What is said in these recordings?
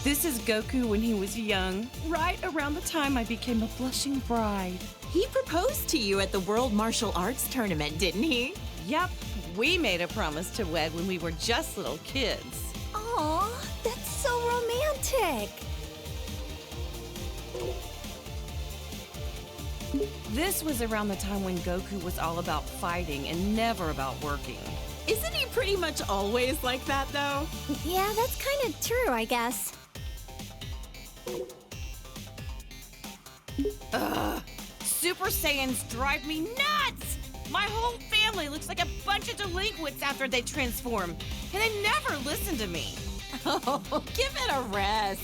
This is Goku when he was young, right around the time I became a blushing bride. He proposed to you at the World Martial Arts Tournament, didn't he? Yep, we made a promise to wed when we were just little kids. Aw, that's so romantic. This was around the time when Goku was all about fighting and never about working. Isn't he pretty much always like that, though? Yeah, that's kind of true, I guess. Ugh, Super Saiyans drive me nuts! My whole family looks like a bunch of delinquents after they transform, and they never listen to me. Oh, give it a rest.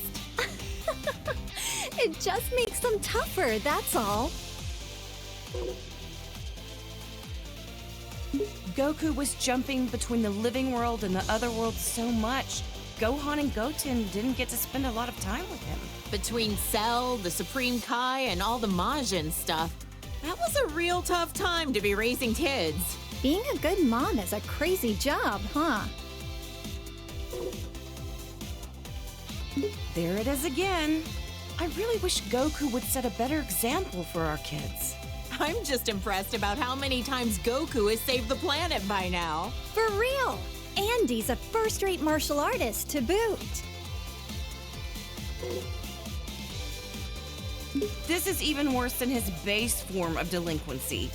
It just makes them tougher, that's all. Goku was jumping between the living world and the other world so much, Gohan and Goten didn't get to spend a lot of time with him. Between Cell, the Supreme Kai, and all the Majin stuff, that was a real tough time to be raising kids. Being a good mom is a crazy job, huh? There it is again. I really wish Goku would set a better example for our kids. I'm just impressed about how many times Goku has saved the planet by now. For real! Andy's a first-rate martial artist to boot. This is even worse than his base form of delinquency.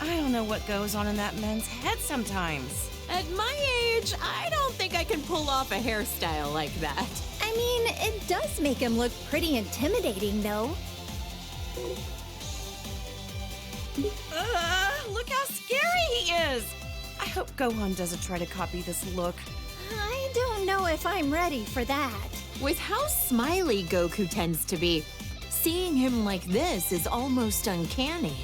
I don't know what goes on in that man's head sometimes. At my age, I don't think I can pull off a hairstyle like that. I mean, it does make him look pretty intimidating, though. Look how scary he is! I hope Gohan doesn't try to copy this look. I don't know if I'm ready for that. With how smiley Goku tends to be, seeing him like this is almost uncanny.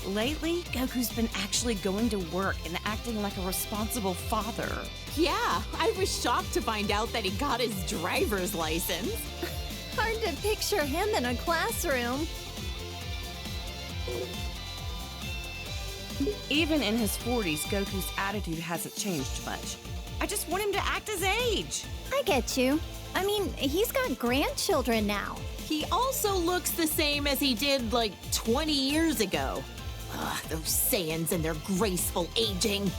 Lately, Goku's been actually going to work and acting like a responsible father. Yeah, I was shocked to find out that he got his driver's license. Hard to picture him in a classroom. Even in his 40s, Goku's attitude hasn't changed much. I just want him to act his age. I get you. I mean, he's got grandchildren now. He also looks the same as he did like 20 years ago. Ugh, those Saiyans and their graceful aging.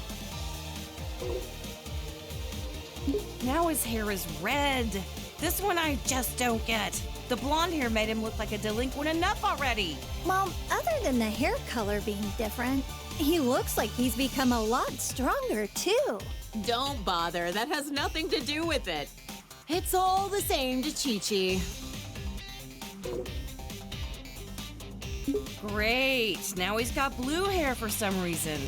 Now his hair is red. This one I just don't get. The blonde hair made him look like a delinquent enough already. Well, other than the hair color being different, he looks like he's become a lot stronger, too. Don't bother, that has nothing to do with it. It's all the same to Chi-Chi. Great, now he's got blue hair for some reason.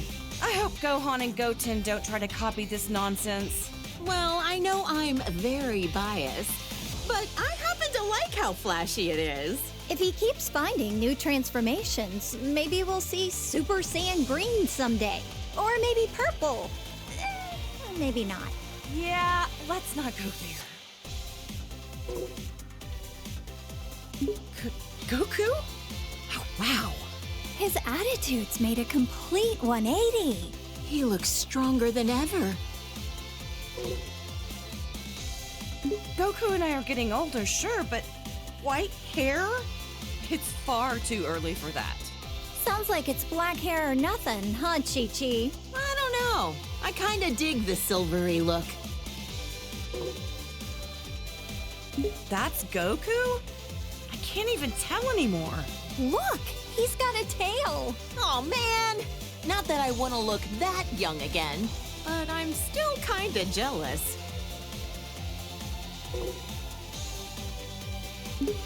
I hope Gohan and Goten don't try to copy this nonsense. Well, I know I'm very biased, but I happen to like how flashy it is. If he keeps finding new transformations, maybe we'll see Super Saiyan Green someday. Or maybe purple. Maybe not. Yeah, let's not go there. Goku? Oh, wow. His attitude's made a complete 180. He looks stronger than ever. Goku and I are getting older, sure, but white hair? It's far too early for that. Sounds like it's black hair or nothing, huh, Chi-Chi? I don't know. I kinda dig the silvery look. That's Goku? I can't even tell anymore. Look, he's got a tail. Oh man! Not that I want to look that young again, but I'm still kinda jealous.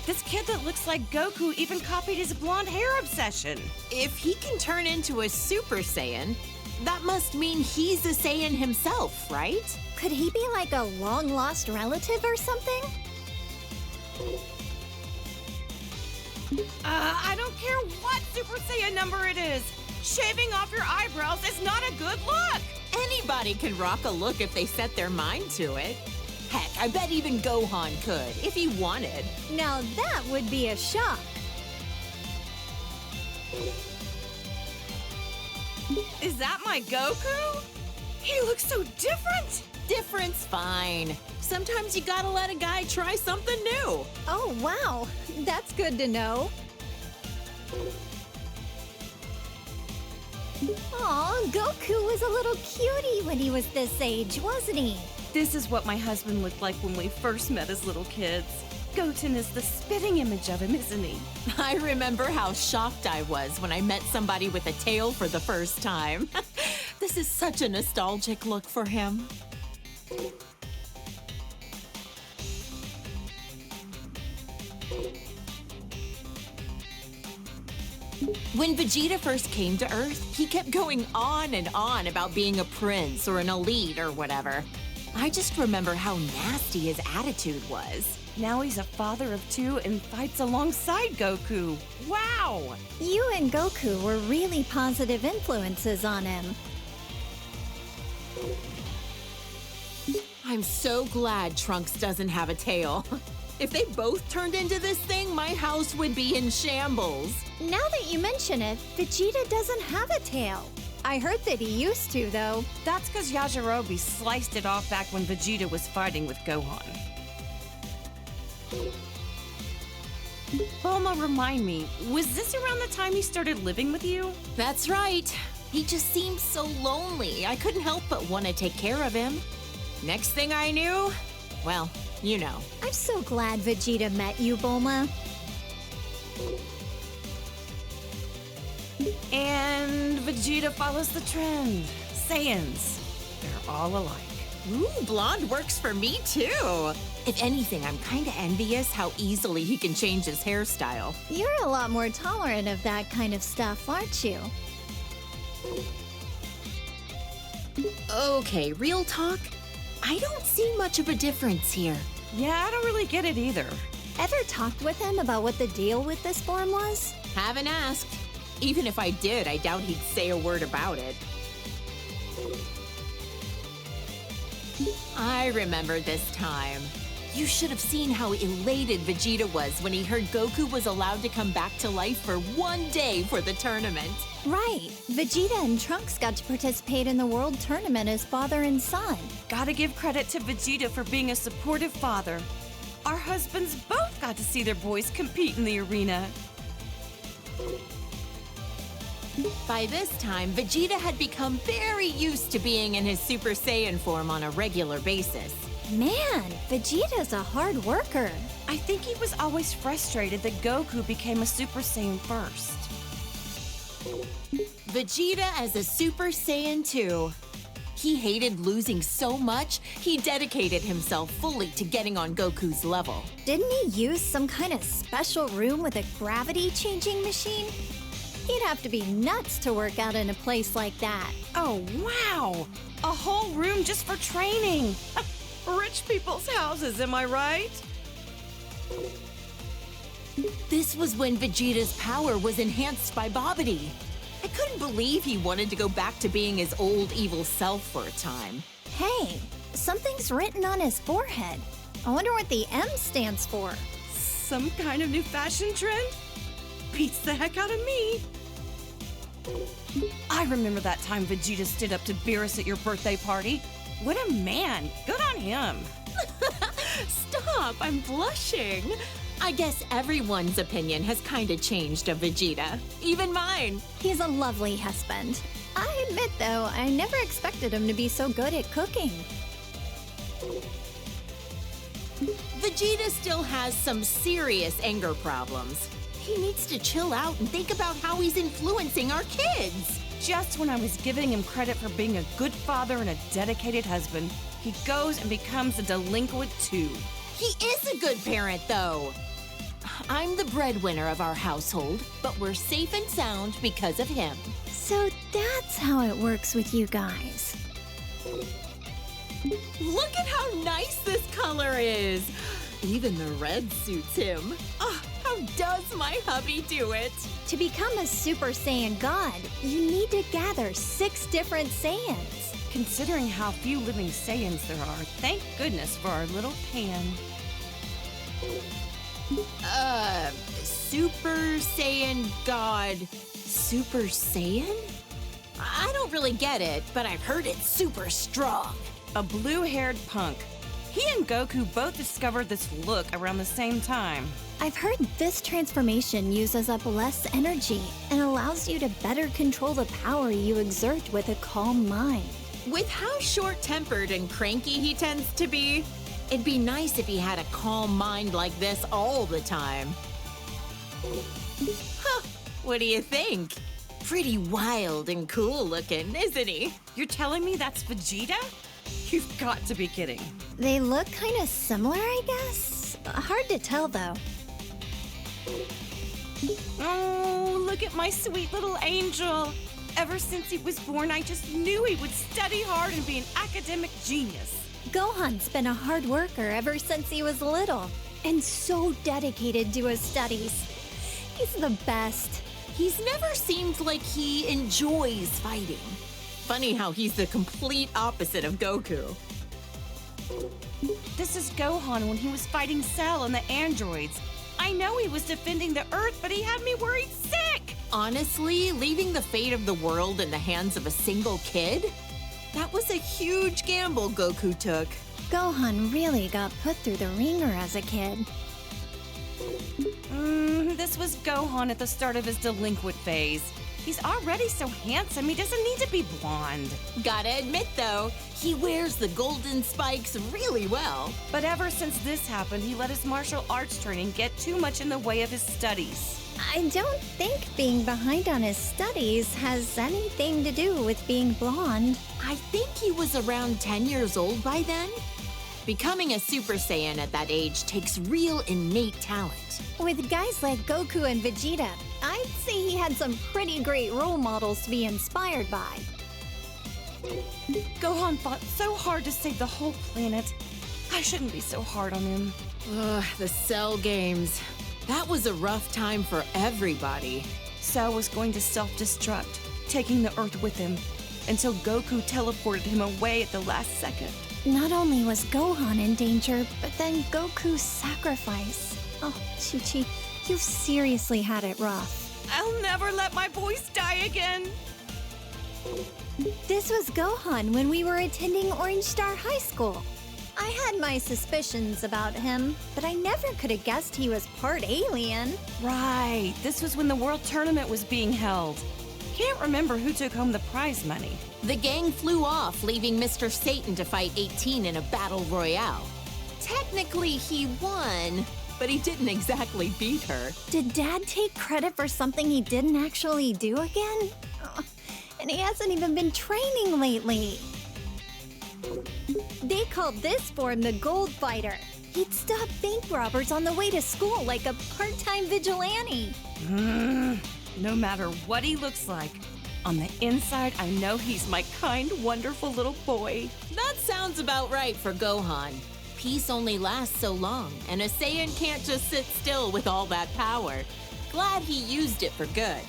This kid that looks like Goku even copied his blonde hair obsession. If he can turn into a Super Saiyan, that must mean he's a Saiyan himself, right? Could he be like a long-lost relative or something? I don't care what Super Saiyan number it is. Shaving off your eyebrows is not a good look. Anybody can rock a look if they set their mind to it. Heck, I bet even Gohan could, if he wanted. Now that would be a shock. Is that my Goku? He look so different! Different's fine. Sometimes you gotta let a guy try something new. Oh, wow. That's good to know. Aw, Goku was a little cutie when he was this age, wasn't he? This is what my husband looked like when we first met as little kids. Goten is the spitting image of him, isn't he? I remember how shocked I was when I met somebody with a tail for the first time. This is such a nostalgic look for him. When Vegeta first came to Earth, he kept going on and on about being a prince or an elite or whatever. I just remember how nasty his attitude was. Now he's a father of two and fights alongside Goku. Wow! You and Goku were really positive influences on him. I'm so glad Trunks doesn't have a tail. If they both turned into this thing, my house would be in shambles. Now that you mention it, Vegeta doesn't have a tail. I heard that he used to, though. That's because Yajirobe sliced it off back when Vegeta was fighting with Gohan. Bulma, remind me, was this around the time he started living with you? That's right. He just seemed so lonely. I couldn't help but want to take care of him. Next thing I knew, well, you know. I'm so glad Vegeta met you, Bulma. And Vegeta follows the trend. Saiyans, they're all alike. Ooh, blonde works for me too. If anything, I'm kind of envious how easily he can change his hairstyle. You're a lot more tolerant of that kind of stuff, aren't you? Okay, real talk. I don't see much of a difference here. Yeah, I don't really get it either. Ever talked with him about what the deal with this form was? Haven't asked. Even if I did, I doubt he'd say a word about it. I remember this time. You should have seen how elated Vegeta was when he heard Goku was allowed to come back to life for one day for the tournament. Right. Vegeta and Trunks got to participate in the World Tournament as father and son. Gotta give credit to Vegeta for being a supportive father. Our husbands both got to see their boys compete in the arena. By this time, Vegeta had become very used to being in his Super Saiyan form on a regular basis. Man, Vegeta's a hard worker. I think he was always frustrated that Goku became a Super Saiyan first. Vegeta as a Super Saiyan 2. He hated losing so much, he dedicated himself fully to getting on Goku's level. Didn't he use some kind of special room with a gravity-changing machine? He'd have to be nuts to work out in a place like that. Oh, wow! A whole room just for training! Rich people's houses, am I right? This was when Vegeta's power was enhanced by Babidi. I couldn't believe he wanted to go back to being his old evil self for a time. Hey, something's written on his forehead. I wonder what the M stands for. Some kind of new fashion trend? Beats the heck out of me. I remember that time Vegeta stood up to Beerus at your birthday party. What a man! Good on him! Stop, I'm blushing. I guess everyone's opinion has kind of changed of Vegeta. Even mine. He's a lovely husband. I admit, though, I never expected him to be so good at cooking. Vegeta still has some serious anger problems. He needs to chill out and think about how he's influencing our kids. Just when I was giving him credit for being a good father and a dedicated husband, he goes and becomes a delinquent too. He is a good parent, though. I'm the breadwinner of our household, but we're safe and sound because of him. So that's how it works with you guys. Look at how nice this color is. Even the red suits him. Oh, how does my hubby do it? To become a Super Saiyan God, you need to gather 6 different Saiyans. Considering how few living Saiyans there are, thank goodness for our little Pan. Super Saiyan God. Super Saiyan? I don't really get it, but I've heard it's super strong. A blue-haired punk. He and Goku both discovered this look around the same time. I've heard this transformation uses up less energy and allows you to better control the power you exert with a calm mind. With how short-tempered and cranky he tends to be, it'd be nice if he had a calm mind like this all the time. Huh, what do you think? Pretty wild and cool looking, isn't he? You're telling me that's Vegeta? You've got to be kidding. They look kind of similar, I guess. Hard to tell, though. Oh, look at my sweet little angel. Ever since he was born, I just knew he would study hard and be an academic genius. Gohan's been a hard worker ever since he was little, and so dedicated to his studies. He's the best. He's never seemed like he enjoys fighting. Funny how he's the complete opposite of Goku. This is Gohan when he was fighting Cell and the androids. I know he was defending the Earth, but he had me worried sick. Honestly, leaving the fate of the world in the hands of a single kid? That was a huge gamble Goku took. Gohan really got put through the ringer as a kid. This was Gohan at the start of his delinquent phase. He's already so handsome, he doesn't need to be blonde. Gotta admit, though, he wears the golden spikes really well. But ever since this happened, he let his martial arts training get too much in the way of his studies. I don't think being behind on his studies has anything to do with being blonde. I think he was around 10 years old by then. Becoming a Super Saiyan at that age takes real innate talent. With guys like Goku and Vegeta, I'd say he had some pretty great role models to be inspired by. Gohan fought so hard to save the whole planet. I shouldn't be so hard on him. Ugh, the Cell games. That was a rough time for everybody. Cell was going to self-destruct, taking the Earth with him, until Goku teleported him away at the last second. Not only was Gohan in danger, but then Goku's sacrifice. Oh, Chi-Chi, you've seriously had it rough. I'll never let my boys die again. This was Gohan when we were attending Orange Star High School. I had my suspicions about him, but I never could have guessed he was part alien. Right, this was when the World Tournament was being held. Can't remember who took home the prize money. The gang flew off, leaving Mr. Satan to fight 18 in a battle royale. Technically, he won, but he didn't exactly beat her. Did Dad take credit for something he didn't actually do again? Ugh, and he hasn't even been training lately. They called this form the Gold Fighter. He'd stop bank robbers on the way to school like a part-time vigilante. No matter what he looks like, on the inside, I know he's my kind, wonderful little boy. That sounds about right for Gohan. Peace only lasts so long, and a Saiyan can't just sit still with all that power. Glad he used it for good.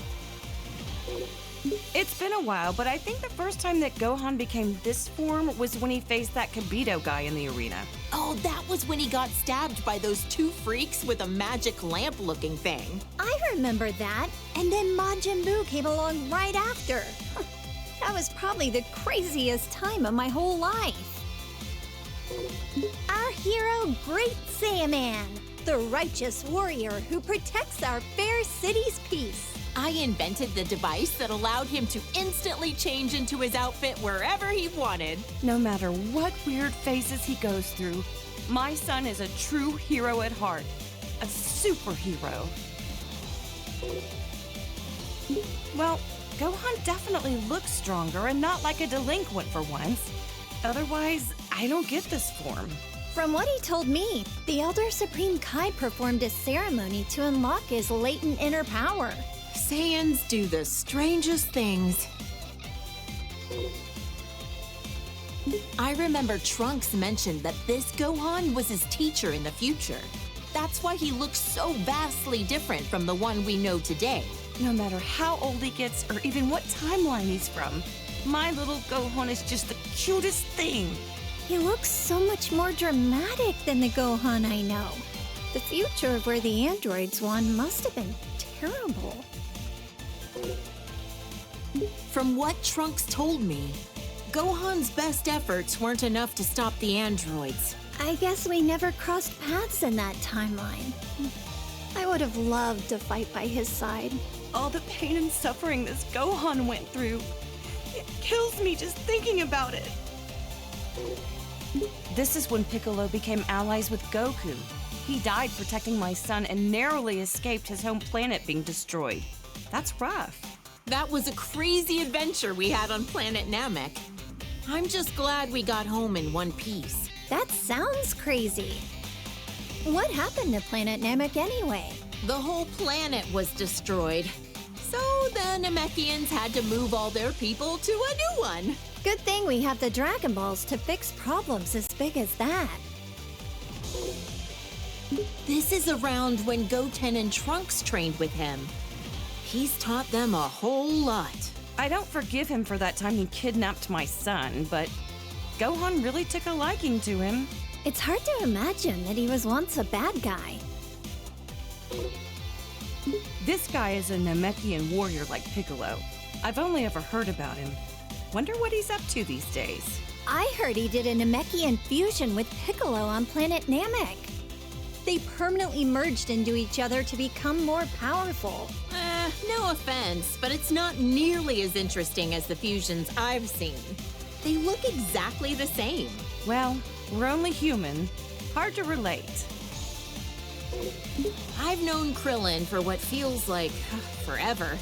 It's been a while, but I think the first time that Gohan became this form was when he faced that Kibito guy in the arena. Oh, that was when he got stabbed by those two freaks with a magic lamp-looking thing. I remember that, and then Majin Buu came along right after. That was probably the craziest time of my whole life. Our hero, Great Saiyaman, the righteous warrior who protects our fair city's peace. I invented the device that allowed him to instantly change into his outfit wherever he wanted. No matter what weird phases he goes through, my son is a true hero at heart. A superhero. Well, Gohan definitely looks stronger and not like a delinquent for once. Otherwise, I don't get this form. From what he told me, the Elder Supreme Kai performed a ceremony to unlock his latent inner power. Saiyans do the strangest things. I remember Trunks mentioned that this Gohan was his teacher in the future. That's why he looks so vastly different from the one we know today. No matter how old he gets or even what timeline he's from, my little Gohan is just the cutest thing. He looks so much more dramatic than the Gohan I know. The future of where the androids won must have been terrible. From what Trunks told me, Gohan's best efforts weren't enough to stop the androids. I guess we never crossed paths in that timeline. I would have loved to fight by his side. All the pain and suffering this Gohan went through. It kills me just thinking about it. This is when Piccolo became allies with Goku. He died protecting my son and narrowly escaped his home planet being destroyed. That's rough. That was a crazy adventure we had on planet Namek. I'm just glad we got home in one piece. That sounds crazy. What happened to planet Namek anyway? The whole planet was destroyed. So the Namekians had to move all their people to a new one. Good thing we have the Dragon Balls to fix problems as big as that. This is around when Goten and Trunks trained with him. He's taught them a whole lot. I don't forgive him for that time he kidnapped my son, but Gohan really took a liking to him. It's hard to imagine that he was once a bad guy. This guy is a Namekian warrior like Piccolo. I've only ever heard about him. Wonder what he's up to these days. I heard he did a Namekian fusion with Piccolo on planet Namek. They permanently merged into each other to become more powerful. No offense, but it's not nearly as interesting as the fusions I've seen. They look exactly the same. Well, we're only human. Hard to relate. I've known Krillin for what feels like forever.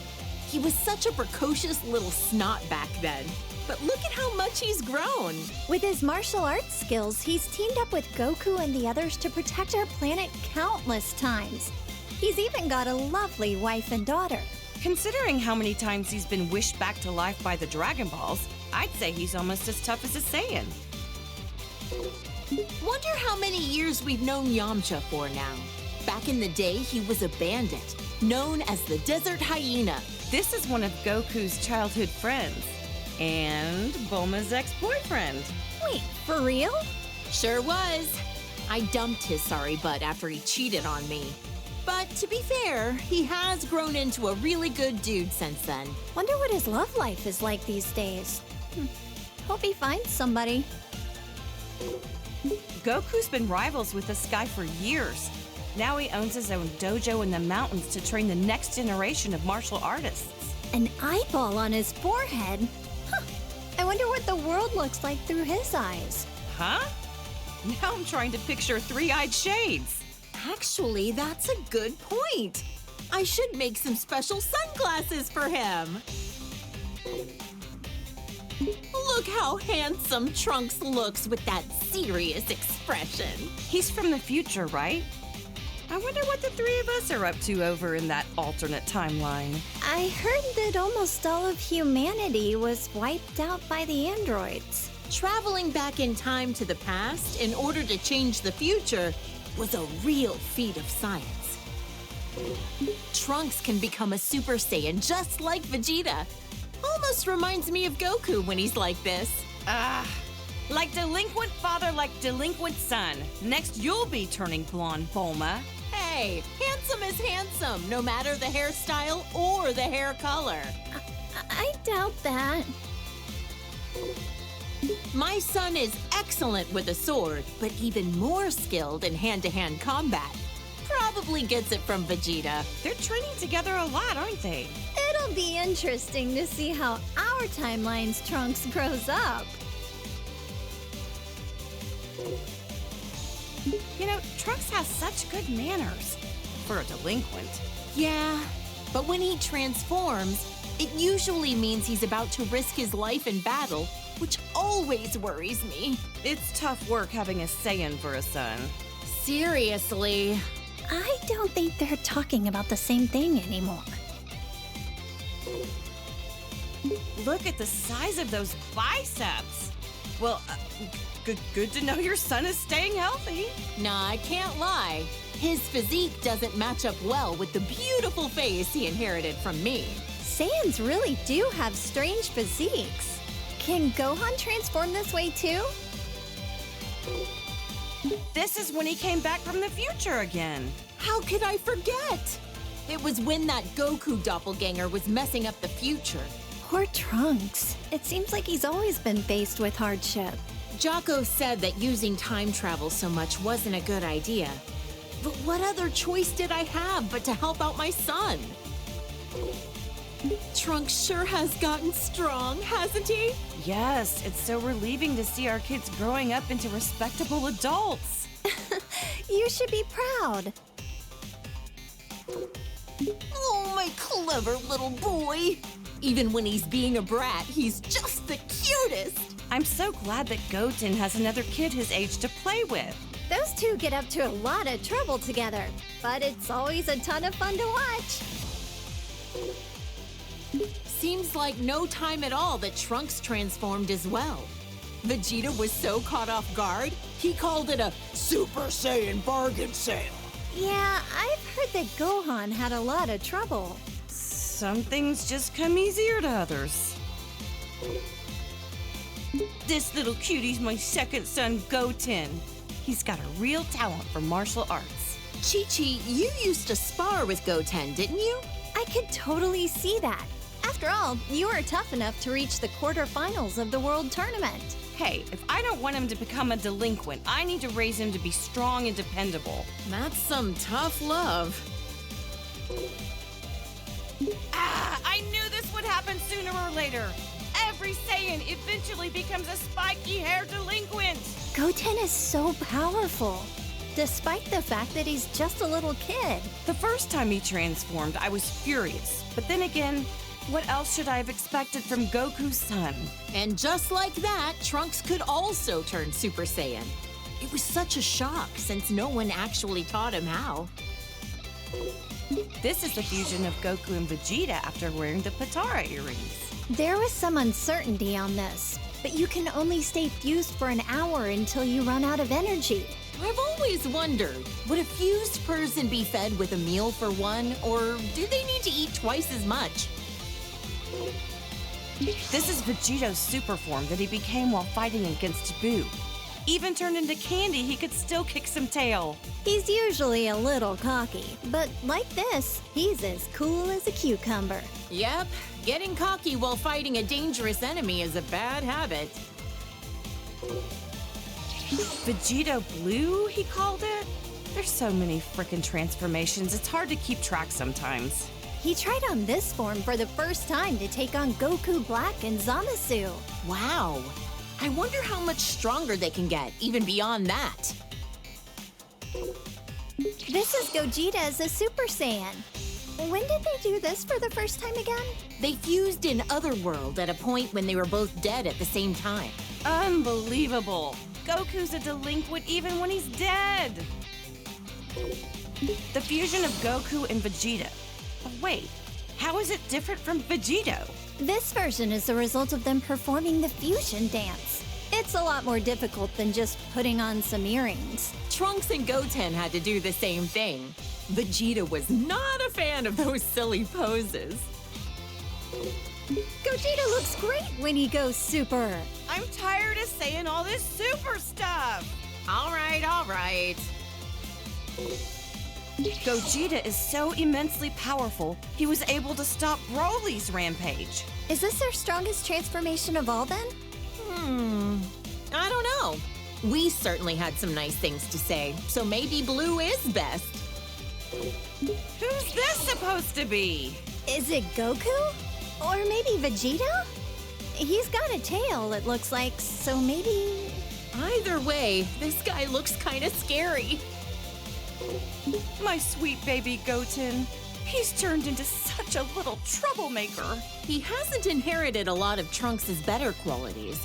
He was such a precocious little snot back then. But look at how much he's grown. With his martial arts skills, he's teamed up with Goku and the others to protect our planet countless times. He's even got a lovely wife and daughter. Considering how many times he's been wished back to life by the Dragon Balls, I'd say he's almost as tough as a Saiyan. Wonder how many years we've known Yamcha for now. Back in the day, he was a bandit, known as the Desert Hyena. This is one of Goku's childhood friends. And Bulma's ex-boyfriend. Wait, for real? Sure was. I dumped his sorry butt after he cheated on me. But to be fair, he has grown into a really good dude since then. Wonder what his love life is like these days. Hope he finds somebody. Goku's been rivals with this guy for years. Now he owns his own dojo in the mountains to train the next generation of martial artists. An eyeball on his forehead? Huh. I wonder what the world looks like through his eyes. Huh? Now I'm trying to picture three-eyed shades. Actually, that's a good point. I should make some special sunglasses for him. Look how handsome Trunks looks with that serious expression. He's from the future, right? I wonder what the three of us are up to over in that alternate timeline. I heard that almost all of humanity was wiped out by the androids. Traveling back in time to the past in order to change the future was a real feat of science. Trunks can become a Super Saiyan just like Vegeta. Almost reminds me of Goku when he's like this. Like delinquent father, like delinquent son. Next, you'll be turning blonde, Bulma. Hey, handsome is handsome, no matter the hairstyle or the hair color. I doubt that. My son is excellent with a sword, but even more skilled in hand-to-hand combat. Probably gets it from Vegeta. They're training together a lot, aren't they? It'll be interesting to see how our timeline's Trunks grows up. You know, Trunks has such good manners for a delinquent. Yeah, but when he transforms, it usually means he's about to risk his life in battle, which always worries me. It's tough work having a Saiyan for a son. Seriously. I don't think they're talking about the same thing anymore. Look at the size of those biceps. Well, good to know your son is staying healthy. Nah, I can't lie. His physique doesn't match up well with the beautiful face he inherited from me. Saiyans really do have strange physiques. Can Gohan transform this way too? This is when he came back from the future again. How could I forget? It was when that Goku doppelganger was messing up the future. Poor Trunks. It seems like he's always been faced with hardship. Jocko said that using time travel so much wasn't a good idea. But what other choice did I have but to help out my son? Trunks sure has gotten strong, hasn't he? Yes, it's so relieving to see our kids growing up into respectable adults. You should be proud. Oh, my clever little boy. Even when he's being a brat, he's just the cutest. I'm so glad that Goten has another kid his age to play with. Those two get up to a lot of trouble together, but it's always a ton of fun to watch. Seems like no time at all that Trunks transformed as well. Vegeta was so caught off guard, he called it a Super Saiyan bargain sale. Yeah, I've heard that Gohan had a lot of trouble. Some things just come easier to others. This little cutie's my second son, Goten. He's got a real talent for martial arts. Chi-Chi, you used to spar with Goten, didn't you? I could totally see that. After all, you were tough enough to reach the quarterfinals of the World Tournament. Hey, if I don't want him to become a delinquent, I need to raise him to be strong and dependable. That's some tough love. I knew this would happen sooner or later. Every Saiyan eventually becomes a spiky-haired delinquent. Goten is so powerful, despite the fact that he's just a little kid. The first time he transformed, I was furious. But then again, what else should I have expected from Goku's son? And just like that, Trunks could also turn Super Saiyan. It was such a shock since no one actually taught him how. This is the fusion of Goku and Vegeta after wearing the Patara earrings. There was some uncertainty on this, but you can only stay fused for an hour until you run out of energy. I've always wondered, would a fused person be fed with a meal for one, or do they need to eat twice as much? This is Vegeto's super form that he became while fighting against Boo. Even turned into candy, he could still kick some tail. He's usually a little cocky, but like this, he's as cool as a cucumber. Yep, getting cocky while fighting a dangerous enemy is a bad habit. Vegito Blue, he called it? There's so many frickin' transformations, it's hard to keep track sometimes. He tried on this form for the first time to take on Goku Black and Zamasu. Wow. I wonder how much stronger they can get, even beyond that. This is Gogeta as a Super Saiyan. When did they do this for the first time again? They fused in Otherworld at a point when they were both dead at the same time. Unbelievable. Goku's a delinquent even when he's dead. The fusion of Goku and Vegeta. But wait, how is it different from Vegito? This version is the result of them performing the fusion dance. It's a lot more difficult than just putting on some earrings. Trunks and Goten had to do the same thing. Vegeta was not a fan of those silly poses. Gogeta looks great when he goes super. I'm tired of saying all this super stuff. All right. Gogeta is so immensely powerful, he was able to stop Broly's rampage. Is this their strongest transformation of all then? I don't know. We certainly had some nice things to say, so maybe Blue is best. Who's this supposed to be? Is it Goku? Or maybe Vegeta? He's got a tail, it looks like, so maybe... Either way, this guy looks kind of scary. My sweet baby Goten. He's turned into such a little troublemaker. He hasn't inherited a lot of Trunks' better qualities.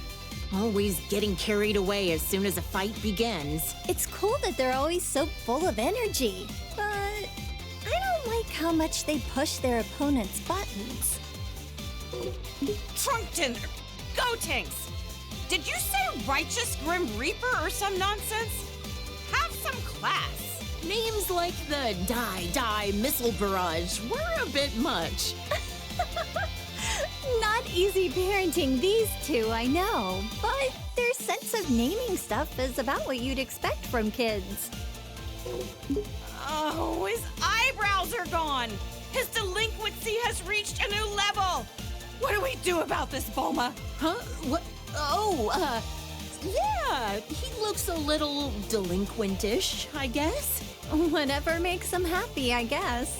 Always getting carried away as soon as a fight begins. It's cool that they're always so full of energy, but I don't like how much they push their opponent's buttons. Trunkton! Gotenks! Did you say Righteous Grim Reaper or some nonsense? Have some class! Names like the Die Missile Barrage were a bit much. Not easy parenting these two, I know, but their sense of naming stuff is about what you'd expect from kids. Oh, his eyebrows are gone! His delinquency has reached a new level! What do we do about this, Bulma? Huh? What? Oh, yeah, he looks a little delinquentish, I guess. Whatever makes him happy, I guess.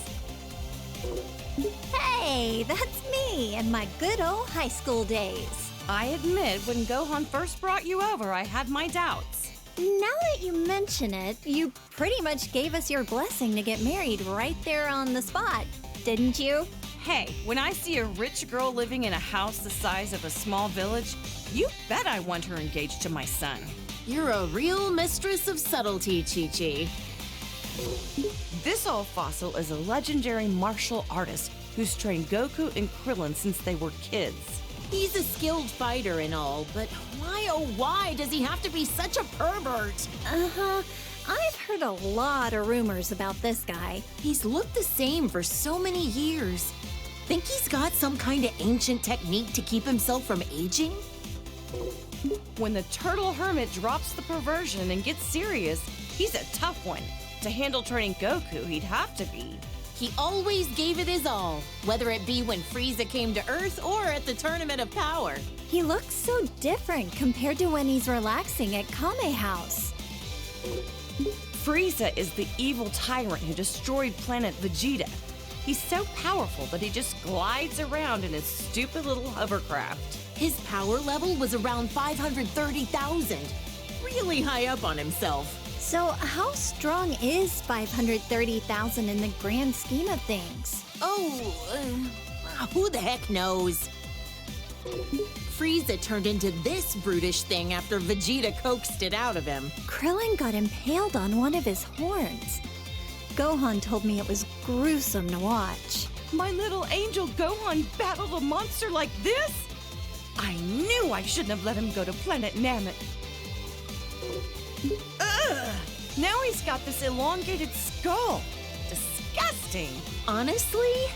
Hey, that's me in my good old high school days. I admit, when Gohan first brought you over, I had my doubts. Now that you mention it, you pretty much gave us your blessing to get married right there on the spot, didn't you? Hey, when I see a rich girl living in a house the size of a small village, you bet I want her engaged to my son. You're a real mistress of subtlety, Chi-Chi. This old fossil is a legendary martial artist who's trained Goku and Krillin since they were kids. He's a skilled fighter and all, but why, oh why, does he have to be such a pervert? Uh-huh. I've heard a lot of rumors about this guy. He's looked the same for so many years. Think he's got some kind of ancient technique to keep himself from aging? When the turtle hermit drops the perversion and gets serious, he's a tough one. To handle training Goku, he'd have to be. He always gave it his all, whether it be when Frieza came to Earth or at the Tournament of Power. He looks so different compared to when he's relaxing at Kame House. Frieza is the evil tyrant who destroyed planet Vegeta. He's so powerful that he just glides around in his stupid little hovercraft. His power level was around 530,000. Really high up on himself. So how strong is 530,000 in the grand scheme of things? Oh, who the heck knows? Frieza turned into this brutish thing after Vegeta coaxed it out of him. Krillin got impaled on one of his horns. Gohan told me it was gruesome to watch. My little angel Gohan battled a monster like this? I knew I shouldn't have let him go to Planet Namek. Ugh! Now he's got this elongated skull. Disgusting. Honestly,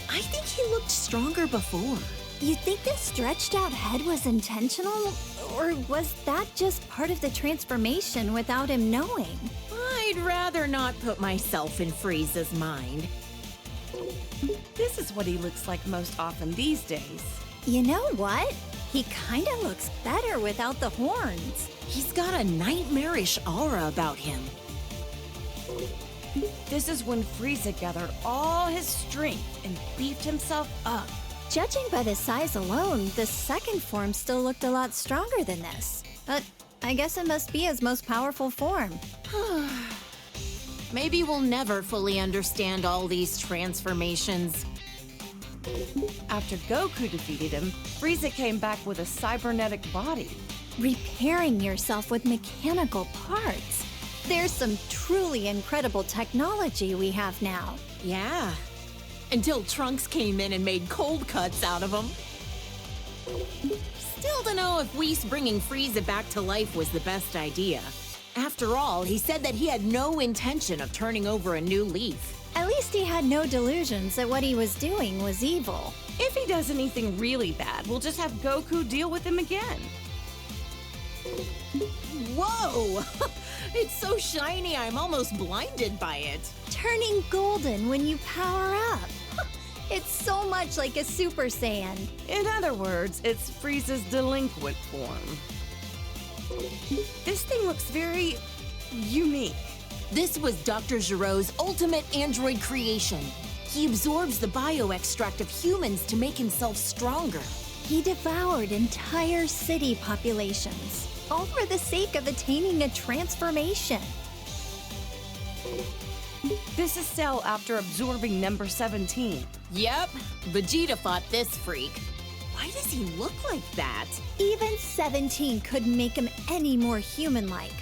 I think he looked stronger before. You think this stretched out head was intentional? Or was that just part of the transformation without him knowing? I'd rather not put myself in Frieza's mind. This is what he looks like most often these days. You know what? He kinda looks better without the horns. He's got a nightmarish aura about him. This is when Frieza gathered all his strength and beefed himself up. Judging by the size alone, the second form still looked a lot stronger than this. But I guess it must be his most powerful form. Maybe we'll never fully understand all these transformations. After Goku defeated him, Frieza came back with a cybernetic body. Repairing yourself with mechanical parts. There's some truly incredible technology we have now. Yeah. Until Trunks came in and made cold cuts out of him. Still don't know if Whis bringing Frieza back to life was the best idea. After all, he said that he had no intention of turning over a new leaf. At least he had no delusions that what he was doing was evil. If he does anything really bad, we'll just have Goku deal with him again. Whoa! It's so shiny, I'm almost blinded by it. Turning golden when you power up. It's so much like a Super Saiyan. In other words, it's Frieza's delinquent form. This thing looks very unique. This was Dr. Giro's ultimate android creation. He absorbs the bioextract of humans to make himself stronger. He devoured entire city populations, all for the sake of attaining a transformation. This is Cell after absorbing number 17. Yep, Vegeta fought this freak. Why does he look like that? Even 17 couldn't make him any more human-like,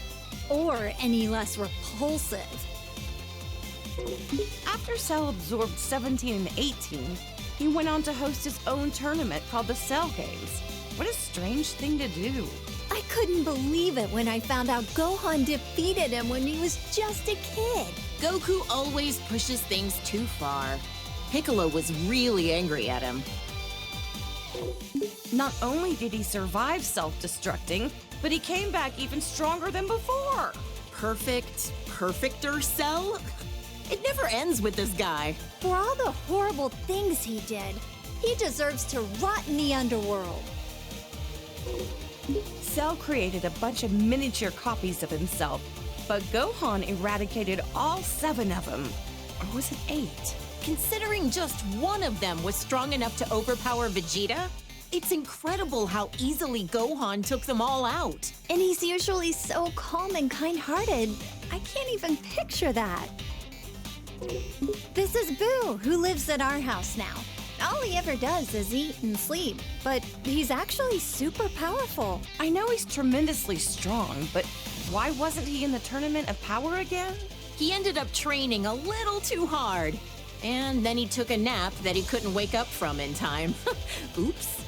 or any less repulsive. After Cell absorbed 17 and 18, he went on to host his own tournament called the Cell Games. What a strange thing to do. I couldn't believe it when I found out Gohan defeated him when he was just a kid. Goku always pushes things too far. Piccolo was really angry at him. Not only did he survive self-destructing, but he came back even stronger than before. Perfecter Cell? It never ends with this guy. For all the horrible things he did, He deserves to rot in the underworld. Cell created a bunch of miniature copies of himself, but Gohan eradicated all 7 of them. Or was it 8? Considering just one of them was strong enough to overpower Vegeta, it's incredible how easily Gohan took them all out. And he's usually so calm and kind-hearted. I can't even picture that. This is Boo, who lives at our house now. All he ever does is eat and sleep, but he's actually super powerful. I know he's tremendously strong, but why wasn't he in the Tournament of Power again? He ended up training a little too hard. And then he took a nap that he couldn't wake up from in time. Oops.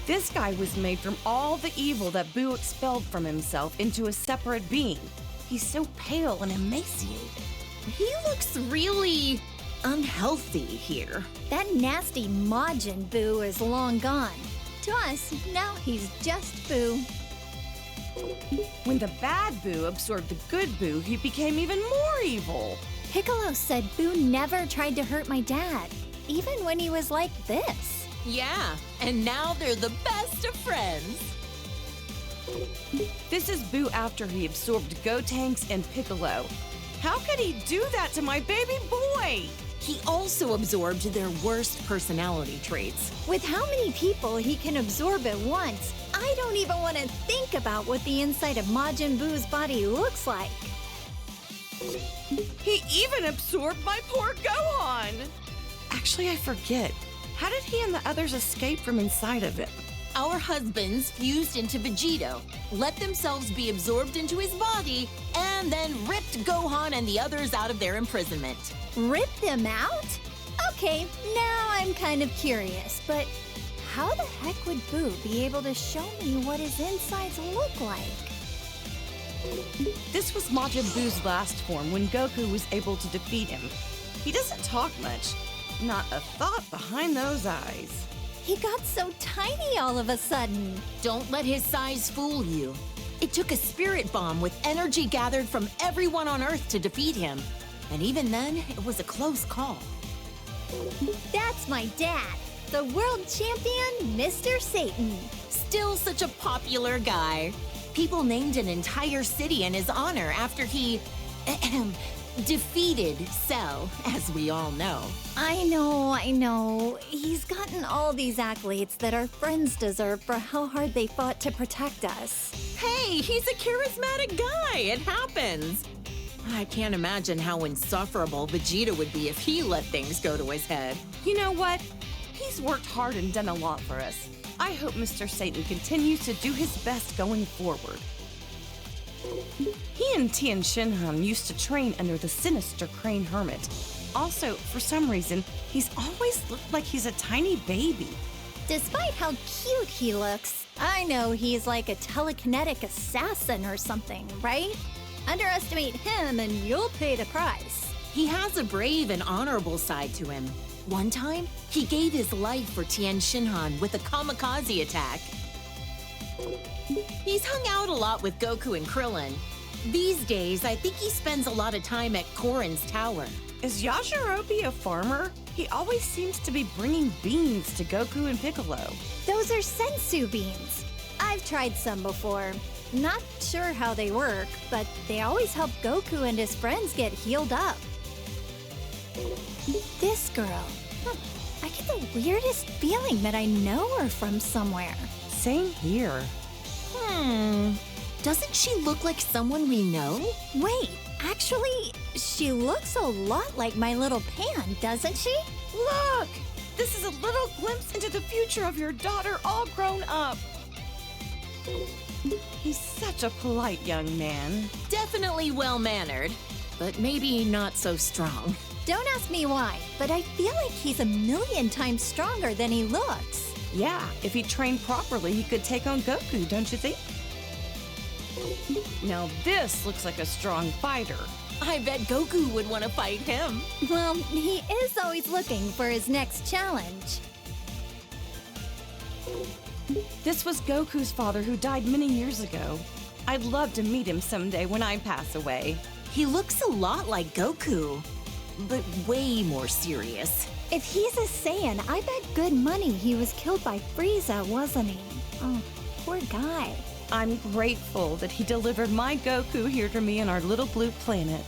This guy was made from all the evil that Boo expelled from himself into a separate being. He's so pale and emaciated. He looks really unhealthy here. That nasty Majin Boo is long gone. To us, now he's just Boo. When the bad Boo absorbed the good Boo, he became even more evil. Piccolo said Boo never tried to hurt my dad, even when he was like this. Yeah, and now they're the best of friends. This is Boo after he absorbed Gotenks and Piccolo. How could he do that to my baby boy? He also absorbed their worst personality traits. With how many people he can absorb at once, I don't even want to think about what the inside of Majin Boo's body looks like. He even absorbed my poor Gohan! Actually, I forget. How did he and the others escape from inside of him? Our husbands fused into Vegito, let themselves be absorbed into his body, and then ripped Gohan and the others out of their imprisonment. Rip them out? Okay, now I'm kind of curious, but how the heck would Boo be able to show me what his insides look like? This was Majin Buu's last form when Goku was able to defeat him. He doesn't talk much. Not a thought behind those eyes. He got so tiny all of a sudden. Don't let his size fool you. It took a spirit bomb with energy gathered from everyone on Earth to defeat him. And even then, it was a close call. That's my dad, the world champion, Mr. Satan. Still such a popular guy. People named an entire city in his honor after he defeated Cell, as we all know. I know. He's gotten all these accolades that our friends deserve for how hard they fought to protect us. Hey, he's a charismatic guy. It happens. I can't imagine how insufferable Vegeta would be if he let things go to his head. You know what? He's worked hard and done a lot for us. I hope Mr. Satan continues to do his best going forward. He and Tien Shinhan used to train under the sinister Crane Hermit. Also, for some reason, he's always looked like he's a tiny baby. Despite how cute he looks, I know he's like a telekinetic assassin or something, right? Underestimate him and you'll pay the price. He has a brave and honorable side to him. One time, he gave his life for Tien Shinhan with a kamikaze attack. He's hung out a lot with Goku and Krillin. These days, I think he spends a lot of time at Korin's tower. Is Yajirobe a farmer? He always seems to be bringing beans to Goku and Piccolo. Those are sensu beans. I've tried some before. Not sure how they work, but they always help Goku and his friends get healed up. This girl. I get the weirdest feeling that I know her from somewhere. Same here. Doesn't she look like someone we know? Wait, actually, she looks a lot like my little Pan, doesn't she? Look! This is a little glimpse into the future of your daughter all grown up. He's such a polite young man. Definitely well-mannered, but maybe not so strong. Don't ask me why, but I feel like he's a million times stronger than he looks. Yeah, if he trained properly, he could take on Goku, don't you think? Now this looks like a strong fighter. I bet Goku would want to fight him. Well, he is always looking for his next challenge. This was Goku's father who died many years ago. I'd love to meet him someday when I pass away. He looks a lot like Goku, but way more serious. If he's a Saiyan, I bet good money he was killed by Frieza, wasn't he? Oh, poor guy. I'm grateful that he delivered my Goku here to me on our little blue planet.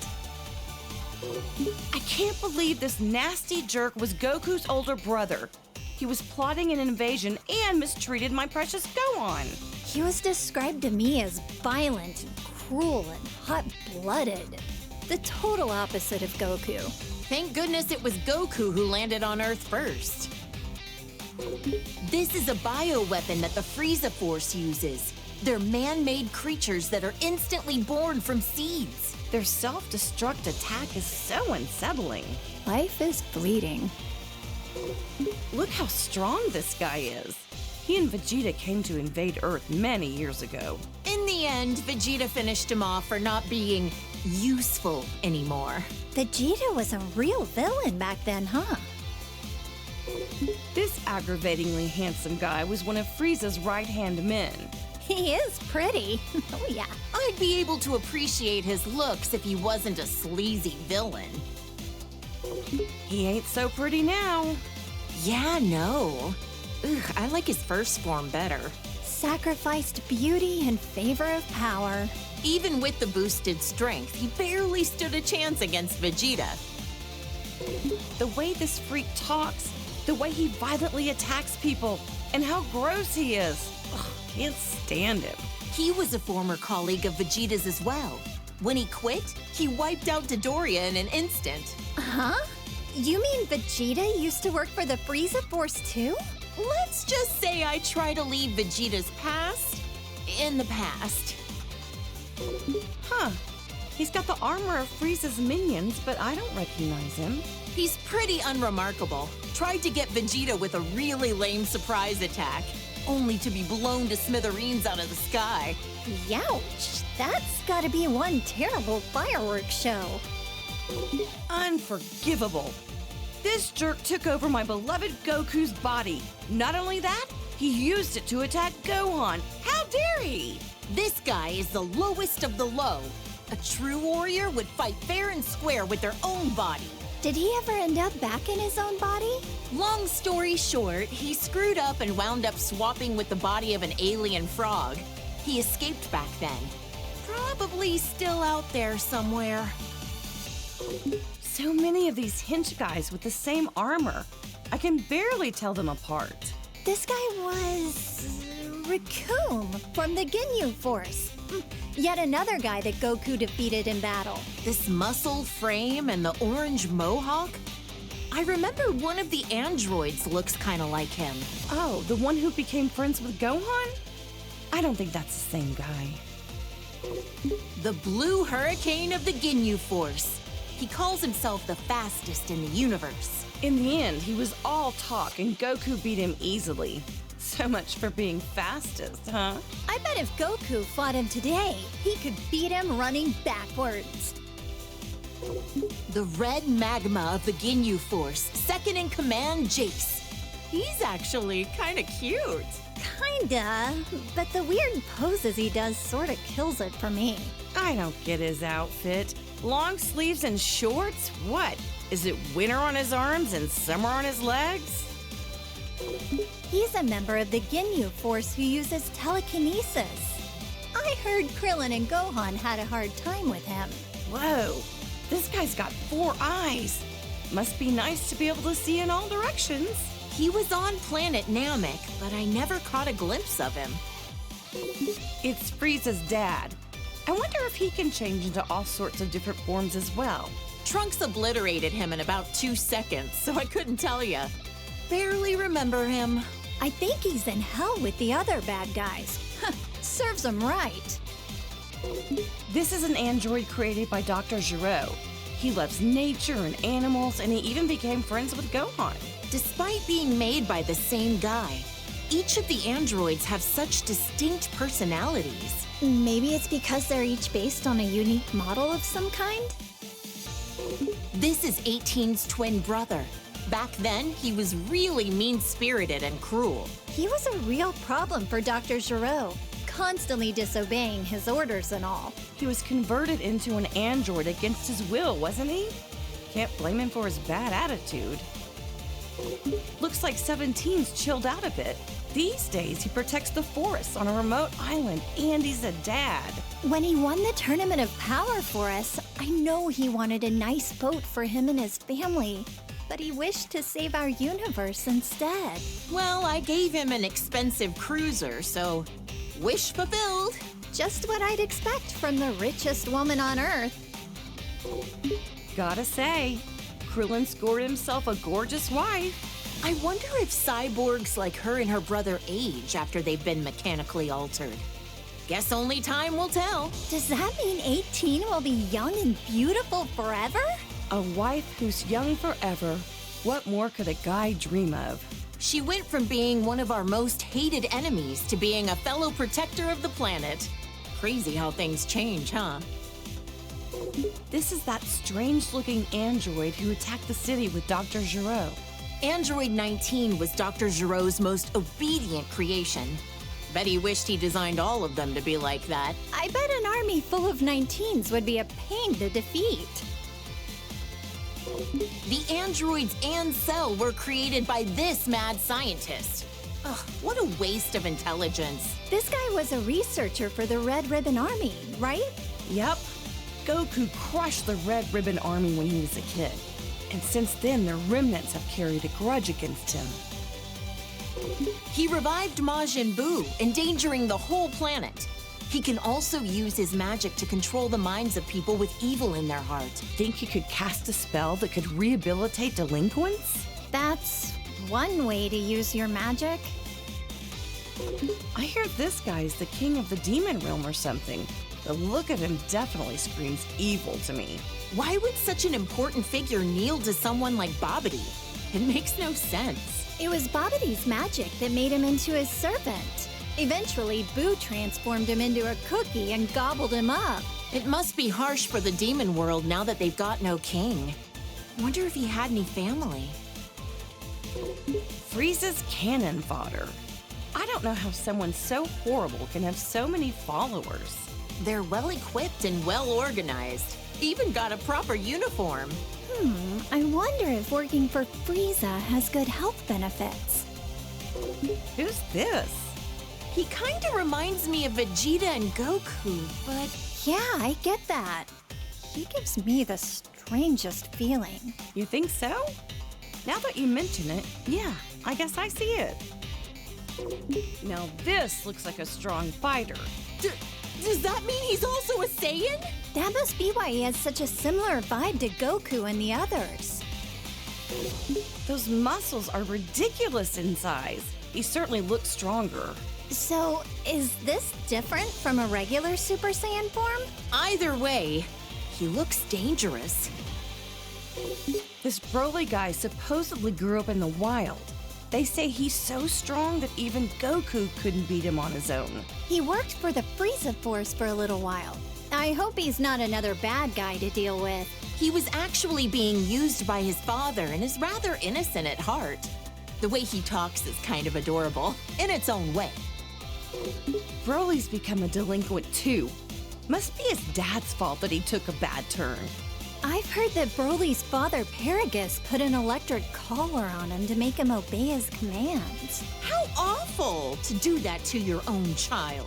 I can't believe this nasty jerk was Goku's older brother. He was plotting an invasion and mistreated my precious Gohan. He was described to me as violent and cruel and hot-blooded. The total opposite of Goku. Thank goodness it was Goku who landed on Earth first. This is a bioweapon that the Frieza Force uses. They're man-made creatures that are instantly born from seeds. Their self-destruct attack is so unsettling. Life is fleeting. Look how strong this guy is. He and Vegeta came to invade Earth many years ago. In the end, Vegeta finished him off for not being useful anymore. Vegeta was a real villain back then, huh? This aggravatingly handsome guy was one of Frieza's right-hand men. He is pretty. Oh, yeah. I'd be able to appreciate his looks if he wasn't a sleazy villain. He ain't so pretty now. Yeah, no. Ugh, I like his first form better. Sacrificed beauty in favor of power. Even with the boosted strength, he barely stood a chance against Vegeta. The way this freak talks, the way he violently attacks people, and how gross he is. Ugh, can't stand him. He was a former colleague of Vegeta's as well. When he quit, he wiped out Dodoria in an instant. Huh? You mean Vegeta used to work for the Frieza Force too? Let's just say I try to leave Vegeta's past in the past. Huh. He's got the armor of Frieza's minions, but I don't recognize him. He's pretty unremarkable. Tried to get Vegeta with a really lame surprise attack, only to be blown to smithereens out of the sky. Youch! That's gotta be one terrible fireworks show. Unforgivable. This jerk took over my beloved Goku's body. Not only that, he used it to attack Gohan. How dare he? This guy is the lowest of the low. A true warrior would fight fair and square with their own body. Did he ever end up back in his own body? Long story short, he screwed up and wound up swapping with the body of an alien frog. He escaped back then. Probably still out there somewhere. So many of these hench guys with the same armor. I can barely tell them apart. This guy was Raccoon from the Ginyu Force. Yet another guy that Goku defeated in battle. This muscle frame and the orange mohawk? I remember one of the androids looks kind of like him. Oh, the one who became friends with Gohan? I don't think that's the same guy. The Blue Hurricane of the Ginyu Force. He calls himself the fastest in the universe. In the end, he was all talk and Goku beat him easily. So much for being fastest, huh? I bet if Goku fought him today, he could beat him running backwards. The red magma of the Ginyu Force, second in command, Jace. He's actually kind of cute. Kinda, but the weird poses he does sorta kills it for me. I don't get his outfit. Long sleeves and shorts? What? Is it winter on his arms and summer on his legs? He's a member of the Ginyu Force who uses telekinesis. I heard Krillin and Gohan had a hard time with him. Whoa, this guy's got 4 eyes. Must be nice to be able to see in all directions. He was on planet Namek, but I never caught a glimpse of him. It's Frieza's dad. I wonder if he can change into all sorts of different forms as well. Trunks obliterated him in about 2 seconds, so I couldn't tell ya. Barely remember him. I think he's in hell with the other bad guys. Serves him right. This is an android created by Dr. Giro. He loves nature and animals, and he even became friends with Gohan. Despite being made by the same guy, each of the androids have such distinct personalities. Maybe it's because they're each based on a unique model of some kind? This is 18's twin brother. Back then, he was really mean-spirited and cruel. He was a real problem for Dr. Giro, constantly disobeying his orders and all. He was converted into an android against his will, wasn't he? Can't blame him for his bad attitude. Looks like 17's chilled out a bit. These days, he protects the forests on a remote island, and he's a dad. When he won the Tournament of Power for us, I know he wanted a nice boat for him and his family. But he wished to save our universe instead. Well, I gave him an expensive cruiser, so wish fulfilled. Just what I'd expect from the richest woman on Earth. Gotta say, Krillin scored himself a gorgeous wife. I wonder if cyborgs like her and her brother age after they've been mechanically altered. Guess only time will tell. Does that mean 18 will be young and beautiful forever? A wife who's young forever. What more could a guy dream of? She went from being one of our most hated enemies to being a fellow protector of the planet. Crazy how things change, huh? This is that strange-looking android who attacked the city with Dr. Giro. Android 19 was Dr. Giro's most obedient creation. Bet he wished he designed all of them to be like that. I bet an army full of 19s would be a pain to defeat. The androids and Cell were created by this mad scientist. Ugh, what a waste of intelligence. This guy was a researcher for the Red Ribbon Army, right? Yep. Goku crushed the Red Ribbon Army when he was a kid. And since then, the remnants have carried a grudge against him. He revived Majin Buu, endangering the whole planet. He can also use his magic to control the minds of people with evil in their heart. Think he could cast a spell that could rehabilitate delinquents? That's one way to use your magic. I hear this guy is the king of the demon realm or something. The look of him definitely screams evil to me. Why would such an important figure kneel to someone like Babidi? It makes no sense. It was Babidi's magic that made him into his servant. Eventually, Boo transformed him into a cookie and gobbled him up. It must be harsh for the demon world now that they've got no king. Wonder if he had any family. Frieza's cannon fodder. I don't know how someone so horrible can have so many followers. They're well equipped and well organized. Even got a proper uniform. I wonder if working for Frieza has good health benefits. Who's this? He kind of reminds me of Vegeta and Goku, but Yeah, I get that. He gives me the strangest feeling. You think so? Now that you mention it, yeah, I guess I see it. Now this looks like a strong fighter. does that mean he's also a Saiyan? That must be why he has such a similar vibe to Goku and the others. Those muscles are ridiculous in size. He certainly looks stronger. So, is this different from a regular Super Saiyan form? Either way, he looks dangerous. This Broly guy supposedly grew up in the wild. They say he's so strong that even Goku couldn't beat him on his own. He worked for the Frieza Force for a little while. I hope he's not another bad guy to deal with. He was actually being used by his father and is rather innocent at heart. The way he talks is kind of adorable, in its own way. Broly's become a delinquent too. Must be his dad's fault that he took a bad turn. I've heard that Broly's father, Paragus, put an electric collar on him to make him obey his commands. How awful to do that to your own child.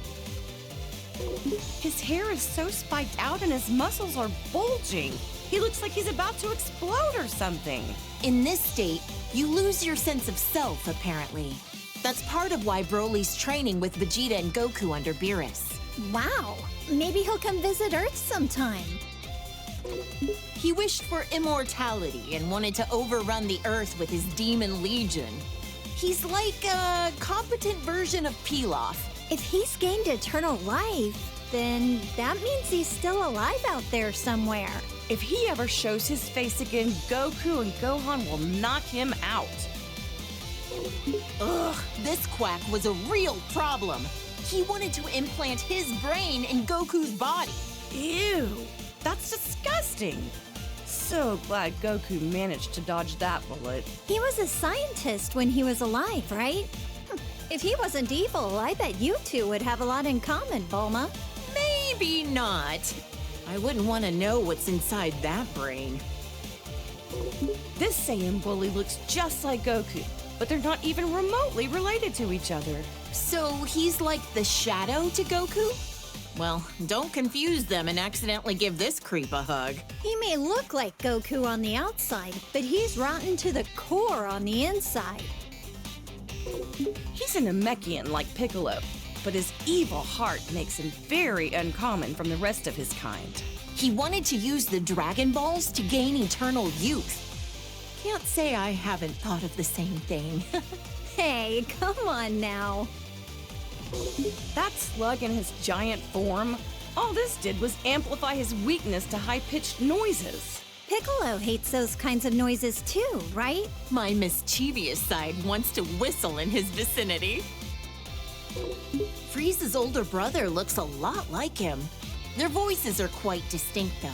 His hair is so spiked out and his muscles are bulging. He looks like he's about to explode or something. In this state, you lose your sense of self, apparently. That's part of why Broly's training with Vegeta and Goku under Beerus. Wow, maybe he'll come visit Earth sometime. He wished for immortality and wanted to overrun the Earth with his demon legion. He's like a competent version of Pilaf. If he's gained eternal life, then that means he's still alive out there somewhere. If he ever shows his face again, Goku and Gohan will knock him out. Ugh, this quack was a real problem. He wanted to implant his brain in Goku's body. Ew, that's disgusting. So glad Goku managed to dodge that bullet. He was a scientist when he was alive, right? If he wasn't evil, I bet you two would have a lot in common, Bulma. Maybe not. I wouldn't want to know what's inside that brain. This Saiyan bully looks just like Goku, but they're not even remotely related to each other. So he's like the shadow to Goku? Well, don't confuse them and accidentally give this creep a hug. He may look like Goku on the outside, but he's rotten to the core on the inside. He's a Namekian like Piccolo, but his evil heart makes him very uncommon from the rest of his kind. He wanted to use the Dragon Balls to gain eternal youth. Can't say I haven't thought of the same thing. Hey, come on now. That slug in his giant form, all this did was amplify his weakness to high-pitched noises. Piccolo hates those kinds of noises too, right? My mischievous side wants to whistle in his vicinity. Frieza's older brother looks a lot like him. Their voices are quite distinct, though.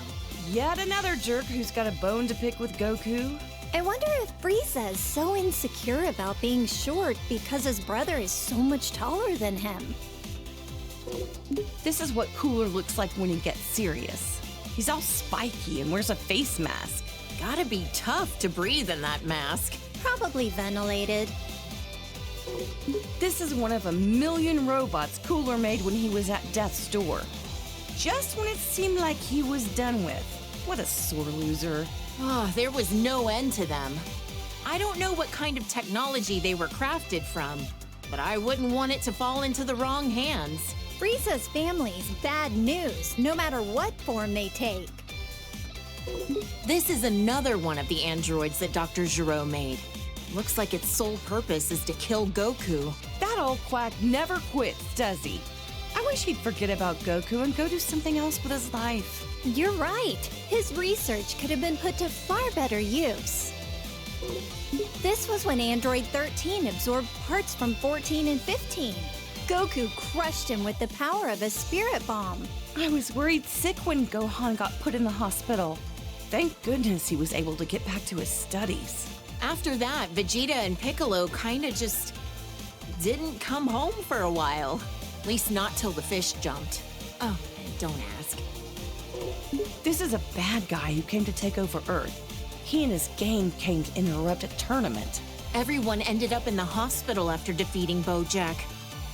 Yet another jerk who's got a bone to pick with Goku. I wonder if Frieza is so insecure about being short because his brother is so much taller than him. This is what Cooler looks like when he gets serious. He's all spiky and wears a face mask. Gotta be tough to breathe in that mask. Probably ventilated. This is one of a million robots Cooler made when he was at death's door. Just when it seemed like he was done with. What a sore loser. Oh, there was no end to them. I don't know what kind of technology they were crafted from, but I wouldn't want it to fall into the wrong hands. Frieza's family's bad news, no matter what form they take. This is another one of the androids that Dr. Gero made. Looks like its sole purpose is to kill Goku. That old quack never quits, does he? I wish he'd forget about Goku and go do something else with his life. You're right. His research could have been put to far better use. This was when Android 13 absorbed parts from 14 and 15. Goku crushed him with the power of a spirit bomb. I was worried sick when Gohan got put in the hospital. Thank goodness he was able to get back to his studies. After that, Vegeta and Piccolo kinda just didn't come home for a while. At least not till the fish jumped. Oh, and don't ask. This is a bad guy who came to take over Earth. He and his gang came to interrupt a tournament. Everyone ended up in the hospital after defeating Bojack.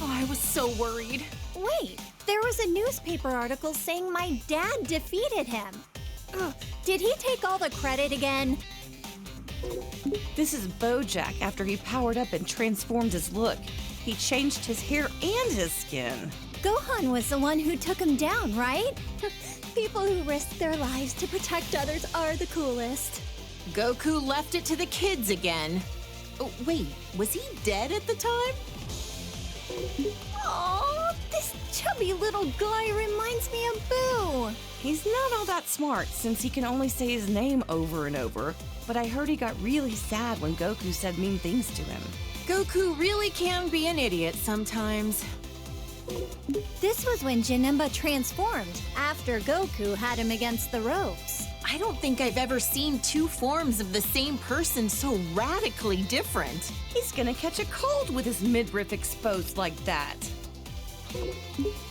Oh, I was so worried. Wait, there was a newspaper article saying my dad defeated him. Ugh, did he take all the credit again? This is Bojack after he powered up and transformed his look. He changed his hair and his skin. Gohan was the one who took him down, right? People who risk their lives to protect others are the coolest. Goku left it to the kids again. Oh, wait, was he dead at the time? Oh, this chubby little guy reminds me of Boo. He's not all that smart since he can only say his name over and over, but I heard he got really sad when Goku said mean things to him. Goku really can be an idiot sometimes. This was when Janemba transformed, after Goku had him against the ropes. I don't think I've ever seen two forms of the same person so radically different. He's gonna catch a cold with his midriff exposed like that.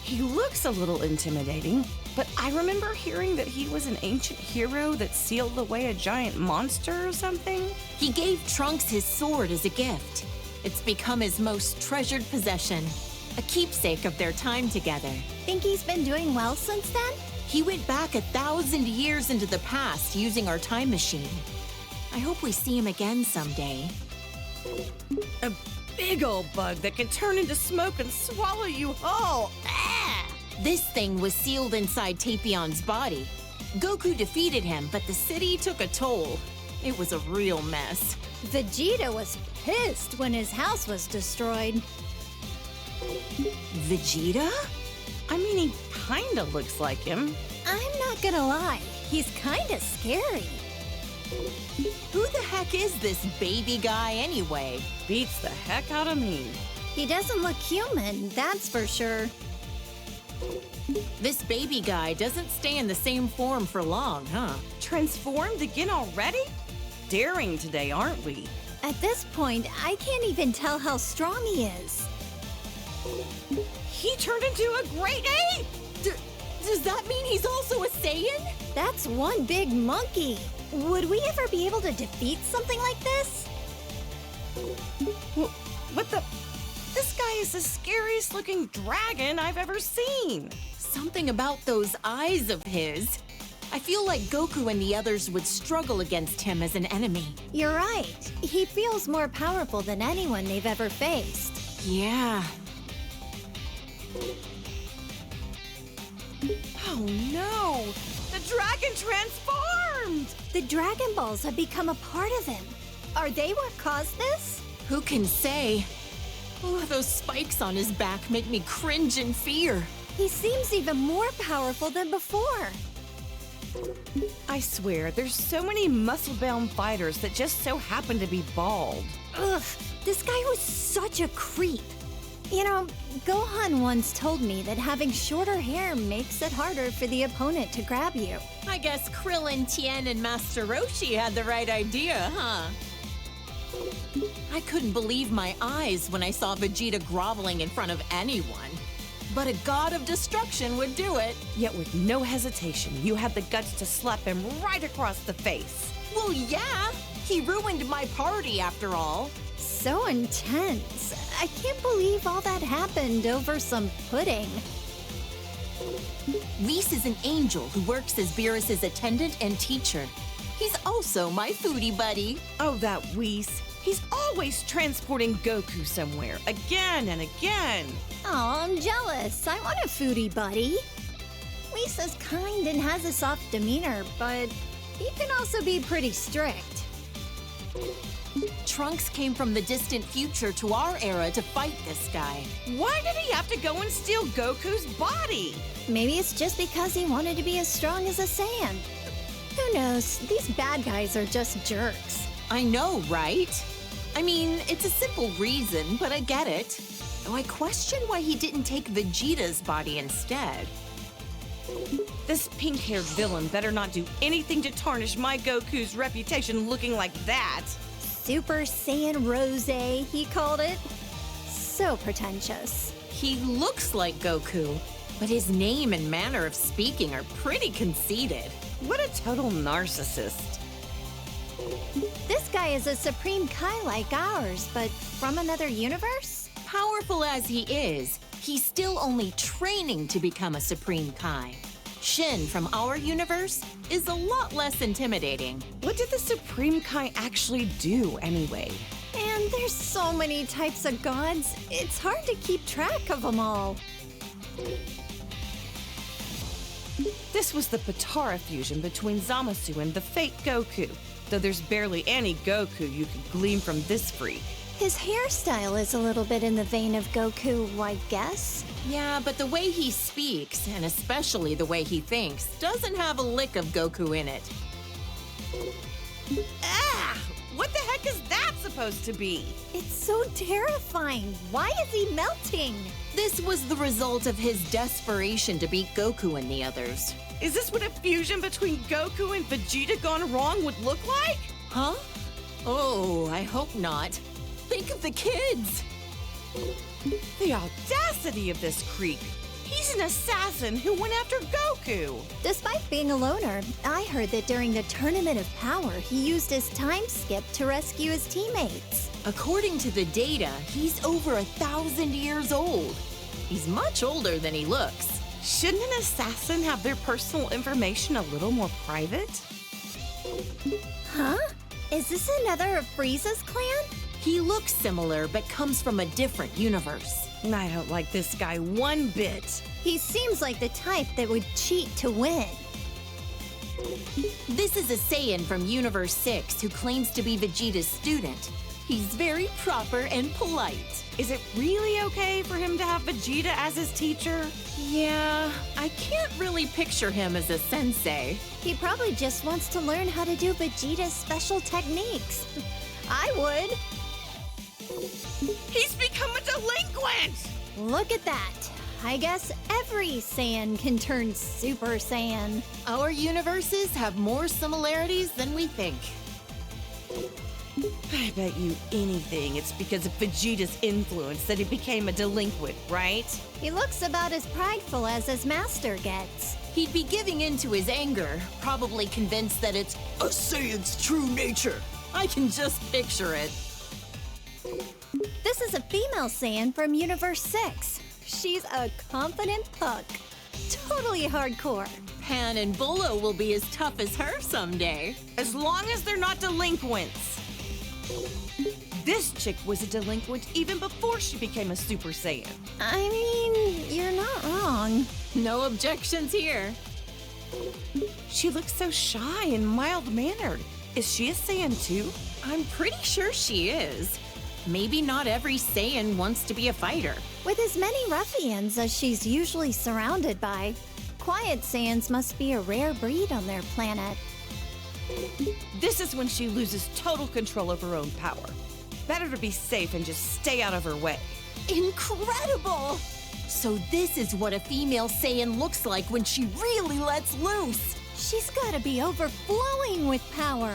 He looks a little intimidating, but I remember hearing that he was an ancient hero that sealed away a giant monster or something. He gave Trunks his sword as a gift. It's become his most treasured possession, a keepsake of their time together. Think he's been doing well since then? He went back 1,000 years into the past using our time machine. I hope we see him again someday. A big old bug that can turn into smoke and swallow you whole. Ah! This thing was sealed inside Tapion's body. Goku defeated him, but the city took a toll. It was a real mess. Vegeta was pissed when his house was destroyed. Vegeta? I mean, he kinda looks like him. I'm not gonna lie, he's kinda scary. Who the heck is this baby guy anyway? Beats the heck out of me. He doesn't look human, that's for sure. This baby guy doesn't stay in the same form for long, huh? Transformed again already? Daring today, aren't we? At this point, I can't even tell how strong he is. He turned into a great ape! Does that mean he's also a Saiyan? That's one big monkey. would we ever be able to defeat something like this? What the? This guy is the scariest looking dragon I've ever seen. Something about those eyes of his. I feel like Goku and the others would struggle against him as an enemy. You're right. He feels more powerful than anyone they've ever faced. Yeah. Oh no! The dragon transformed! The Dragon Balls have become a part of him. Are they what caused this? Who can say? Oh, those spikes on his back make me cringe in fear. He seems even more powerful than before. I swear, there's so many muscle-bound fighters that just so happen to be bald. Ugh, this guy was such a creep. You know, Gohan once told me that having shorter hair makes it harder for the opponent to grab you. I guess Krillin, Tien, and Master Roshi had the right idea, huh? I couldn't believe my eyes when I saw Vegeta groveling in front of anyone. But a god of destruction would do it. Yet with no hesitation, you had the guts to slap him right across the face. Well, yeah. He ruined my party after all. So intense. I can't believe all that happened over some pudding. Whis is an angel who works as Beerus's attendant and teacher. He's also my foodie buddy. Oh, that Whis. He's always transporting Goku somewhere, again and again. Oh, I'm jealous. I want a foodie buddy. Lisa's kind and has a soft demeanor, but he can also be pretty strict. Trunks came from the distant future to our era to fight this guy. Why did he have to go and steal Goku's body? Maybe it's just because he wanted to be as strong as a Saiyan. Who knows? These bad guys are just jerks. I know, right? I mean, it's a simple reason, but I get it. Though I question why he didn't take Vegeta's body instead. This pink-haired villain better not do anything to tarnish my Goku's reputation looking like that. Super Saiyan Rose, he called it. So pretentious. He looks like Goku, but his name and manner of speaking are pretty conceited. What a total narcissist. This guy is a Supreme Kai like ours, but from another universe? Powerful as he is, he's still only training to become a Supreme Kai. Shin from our universe is a lot less intimidating. What did the Supreme Kai actually do anyway? And there's so many types of gods, it's hard to keep track of them all. This was the Potara fusion between Zamasu and the fake Goku, though there's barely any Goku you could glean from this freak. His hairstyle is a little bit in the vein of Goku, I guess. Yeah, but the way he speaks, and especially the way he thinks, doesn't have a lick of Goku in it. Ah! What the heck is that supposed to be? It's so terrifying. Why is he melting? This was the result of his desperation to beat Goku and the others. Is this what a fusion between Goku and Vegeta gone wrong would look like? Huh? Oh, I hope not. Think of the kids! The audacity of this creep! He's an assassin who went after Goku! Despite being a loner, I heard that during the Tournament of Power, he used his time skip to rescue his teammates. According to the data, he's over 1,000 years old. He's much older than he looks. Shouldn't an assassin have their personal information a little more private? Huh? Is this another of Frieza's clan? He looks similar, but comes from a different universe. I don't like this guy one bit. He seems like the type that would cheat to win. This is a Saiyan from Universe 6 who claims to be Vegeta's student. He's very proper and polite. Is it really okay for him to have Vegeta as his teacher? Yeah, I can't really picture him as a sensei. He probably just wants to learn how to do Vegeta's special techniques. I would. He's become a delinquent! Look at that. I guess every Saiyan can turn Super Saiyan. Our universes have more similarities than we think. I bet you anything it's because of Vegeta's influence that he became a delinquent, right? He looks about as prideful as his master gets. He'd be giving in to his anger, probably convinced that it's a Saiyan's true nature. I can just picture it. This is a female Saiyan from Universe 6. She's a confident puck. Totally hardcore. Pan and Bolo will be as tough as her someday. As long as they're not delinquents. This chick was a delinquent even before she became a Super Saiyan. I mean, you're not wrong. No objections here. She looks so shy and mild-mannered. Is she a Saiyan too? I'm pretty sure she is. Maybe not every Saiyan wants to be a fighter. With as many ruffians as she's usually surrounded by, quiet Saiyans must be a rare breed on their planet. This is when she loses total control of her own power. Better to be safe and just stay out of her way. Incredible! So this is what a female Saiyan looks like when she really lets loose. She's gotta be overflowing with power.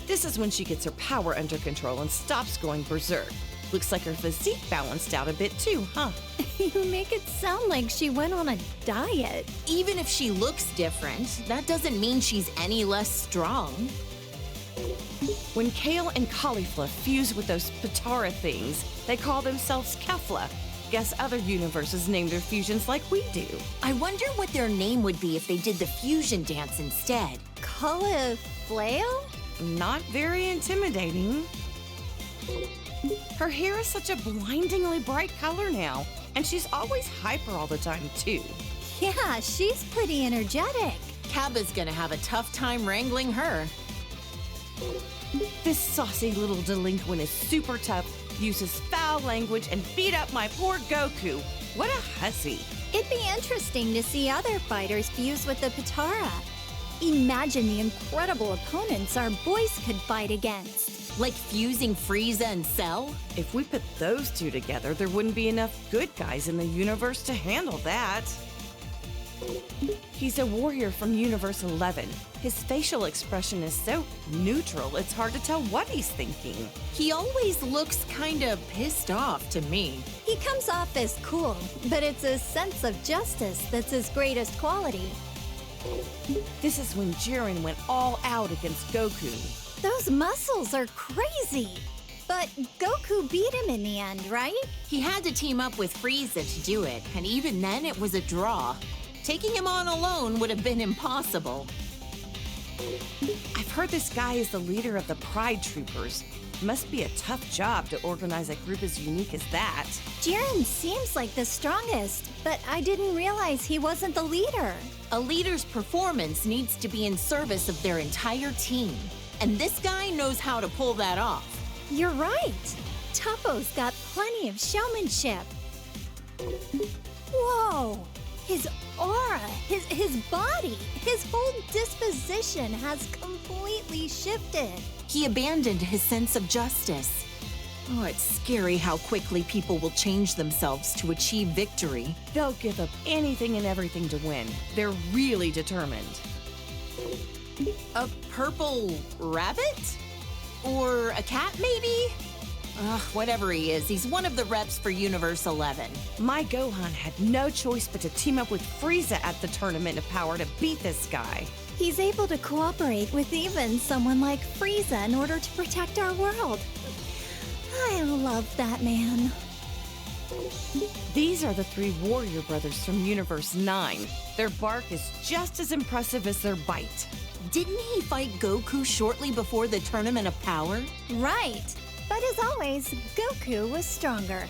This is when she gets her power under control and stops going berserk. Looks like her physique balanced out a bit too, huh? You make it sound like she went on a diet. Even if she looks different, that doesn't mean she's any less strong. When kale and cauliflower fuse with those Patara things, they call themselves Kefla. Guess other universes name their fusions like we do. I wonder what their name would be if they did the fusion dance instead. Cauliflower? Not very intimidating. Her hair is such a blindingly bright color now, and she's always hyper all the time too. Yeah, she's pretty energetic. Cabba's gonna have a tough time wrangling her. This saucy little delinquent is super tough, uses foul language, and beat up my poor Goku. What a hussy. It'd be interesting to see other fighters fuse with the Patara. Imagine the incredible opponents our boys could fight against. Like fusing Frieza and Cell? If we put those two together, there wouldn't be enough good guys in the universe to handle that. He's a warrior from Universe 11. His facial expression is so neutral, it's hard to tell what he's thinking. He always looks kinda pissed off to me. He comes off as cool, but it's his sense of justice that's his greatest quality. This is when Jiren went all out against Goku. Those muscles are crazy. But Goku beat him in the end, right? He had to team up with Frieza to do it, and even then it was a draw. Taking him on alone would have been impossible. I've heard this guy is the leader of the Pride Troopers. Must be a tough job to organize a group as unique as that. Jiren seems like the strongest, but I didn't realize he wasn't the leader. A leader's performance needs to be in service of their entire team. And this guy knows how to pull that off. You're right. Toppo's got plenty of showmanship. Whoa! His aura, his body, his whole disposition has completely shifted. He abandoned his sense of justice. Oh, it's scary how quickly people will change themselves to achieve victory. They'll give up anything and everything to win. They're really determined. A purple rabbit? Or a cat, maybe? Ugh, whatever he is, he's one of the reps for Universe 11. My Gohan had no choice but to team up with Frieza at the Tournament of Power to beat this guy. He's able to cooperate with even someone like Frieza in order to protect our world. I love that man. These are the three warrior brothers from Universe 9. Their bark is just as impressive as their bite. Didn't he fight Goku shortly before the Tournament of Power? Right. But as always, Goku was stronger.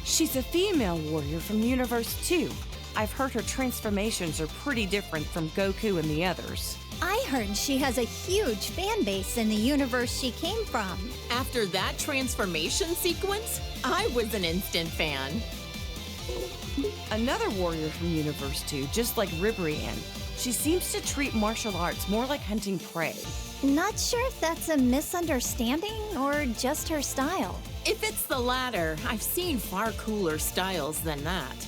She's a female warrior from Universe 2. I've heard her transformations are pretty different from Goku and the others. I heard she has a huge fan base in the universe she came from. After that transformation sequence, I was an instant fan. Another warrior from Universe 2, just like Ribrianne. She seems to treat martial arts more like hunting prey. Not sure if that's a misunderstanding or just her style. If it's the latter, I've seen far cooler styles than that.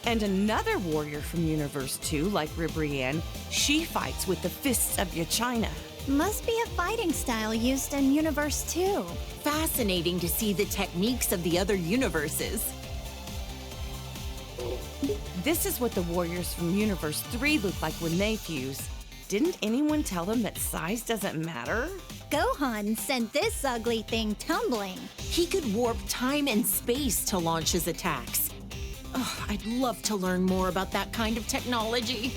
And another warrior from Universe 2, like Ribrianne, she fights with the fists of Yachina. Must be a fighting style used in Universe 2. Fascinating to see the techniques of the other universes. This is what the warriors from Universe 3 look like when they fuse. Didn't anyone tell them that size doesn't matter? Gohan sent this ugly thing tumbling. He could warp time and space to launch his attacks. Oh, I'd love to learn more about that kind of technology.